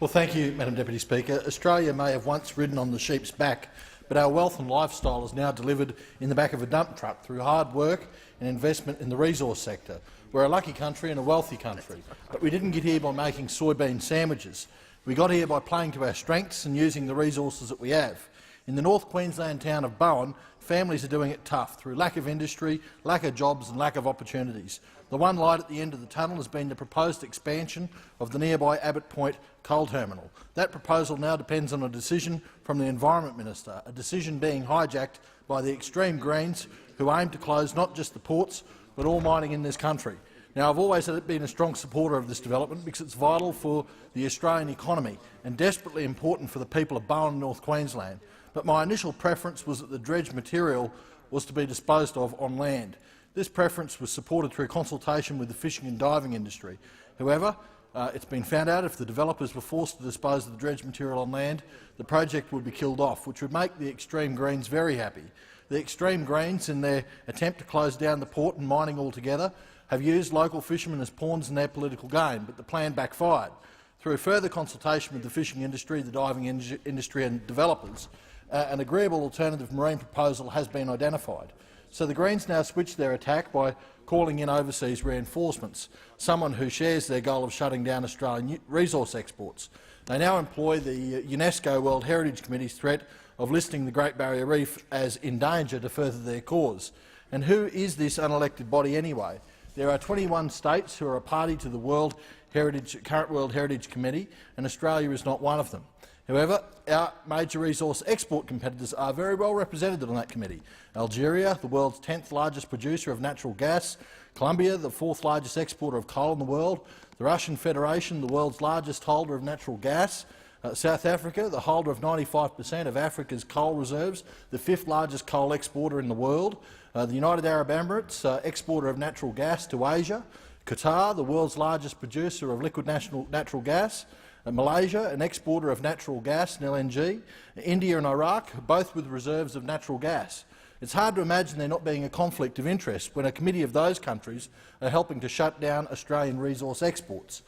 Well, thank you, Madam Deputy Speaker. Australia may have once ridden on the sheep's back, but our wealth and lifestyle is now delivered in the back of a dump truck through hard work and investment in the resource sector. We're a lucky country and a wealthy country, but we didn't get here by making soybean sandwiches. We got here by playing to our strengths and using the resources that we have. In the North Queensland town of Bowen, families are doing it tough through lack of industry, lack of jobs and lack of opportunities. The one light at the end of the tunnel has been the proposed expansion of the nearby Abbot Point coal terminal. That proposal now depends on a decision from the Environment Minister, a decision being hijacked by the extreme Greens who aim to close not just the ports but all mining in this country. Now, I've always been a strong supporter of this development because it's vital for the Australian economy and desperately important for the people of Bowen, North Queensland. But my initial preference was that the dredged material was to be disposed of on land. This preference was supported through consultation with the fishing and diving industry. However, it's been found out if the developers were forced to dispose of the dredged material on land, the project would be killed off, which would make the extreme Greens very happy. The extreme Greens, in their attempt to close down the port and mining altogether, have used local fishermen as pawns in their political game, but the plan backfired. Through further consultation with the fishing industry, the diving industry and developers, an agreeable alternative marine proposal has been identified. So the Greens now switch their attack by calling in overseas reinforcements, someone who shares their goal of shutting down Australian resource exports. They now employ the UNESCO World Heritage Committee's threat of listing the Great Barrier Reef as in danger to further their cause. And who is this unelected body anyway? There are 21 states who are a party to the current World Heritage Committee, and Australia is not one of them. However, our major resource export competitors are very well represented on that committee. Algeria, the world's 10th largest producer of natural gas, Colombia, the 4th largest exporter of coal in the world, the Russian Federation, the world's largest holder of natural gas, South Africa, the holder of 95% of Africa's coal reserves, the 5th largest coal exporter in the world, the United Arab Emirates, exporter of natural gas to Asia, Qatar, the world's largest producer of liquid natural gas, Malaysia, an exporter of natural gas and LNG, India and Iraq, both with reserves of natural gas. It's hard to imagine there not being a conflict of interest when a committee of those countries are helping to shut down Australian resource exports.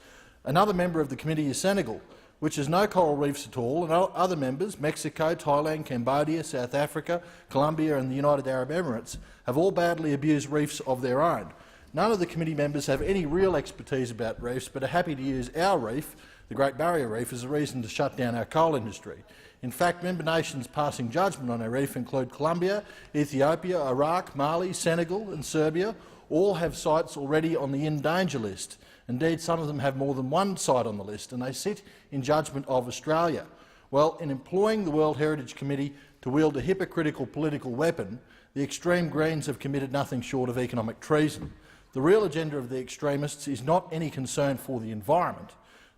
Another member of the committee is Senegal, which has no coral reefs at all, and other members, Mexico, Thailand, Cambodia, South Africa, Colombia and the United Arab Emirates, have all badly abused reefs of their own. None of the committee members have any real expertise about reefs, but are happy to use our reef, the Great Barrier Reef, as a reason to shut down our coal industry. In fact, member nations passing judgment on our reef include Colombia, Ethiopia, Iraq, Mali, Senegal and Serbia. All have sites already on the in danger list. Indeed, some of them have more than one site on the list, and they sit in judgment of Australia. Well, in employing the World Heritage Committee to wield a hypocritical political weapon, the extreme Greens have committed nothing short of economic treason. The real agenda of the extremists is not any concern for the environment.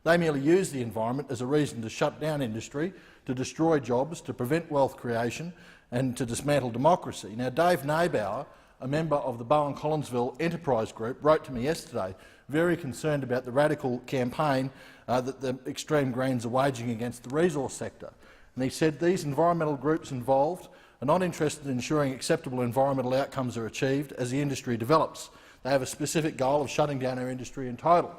They merely use the environment as a reason to shut down industry, to destroy jobs, to prevent wealth creation and to dismantle democracy. Now, Dave Naybauer, a member of the Bowen-Collinsville Enterprise Group, wrote to me yesterday very concerned about the radical campaign that the extreme Greens are waging against the resource sector. And he said these environmental groups involved are not interested in ensuring acceptable environmental outcomes are achieved as the industry develops. They have a specific goal of shutting down our industry in total.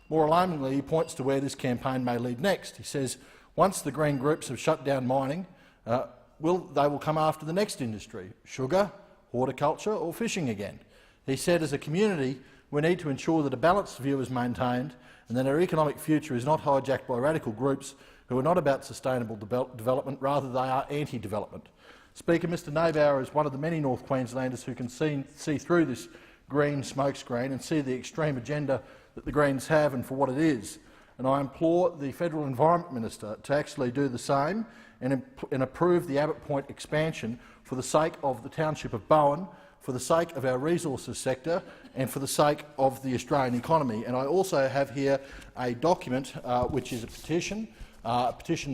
More alarmingly, he points to where this campaign may lead next. He says once the Green groups have shut down mining, they will come after the next industry, sugar, horticulture or fishing again. He said as a community we need to ensure that a balanced view is maintained and that our economic future is not hijacked by radical groups who are not about sustainable development, rather they are anti-development. Speaker, Mr Naybauer is one of the many North Queenslanders who can see through this green smokescreen and see the extreme agenda that the Greens have and for what it is. And I implore the Federal Environment Minister to actually do the same and approve the Abbot Point expansion for the sake of the township of Bowen, for the sake of our resources sector and for the sake of the Australian economy. And I also have here a document which is a petition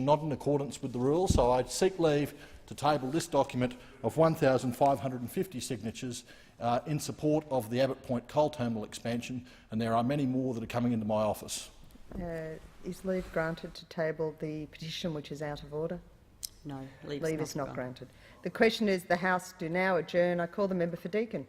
not in accordance with the rules, so I seek leave to table this document of 1,550 signatures in support of the Abbot Point coal terminal expansion, and there are many more that are coming into my office. Is leave granted to table the petition which is out of order? No, leave is not granted. The question is the House do now adjourn. I call the member for Deakin.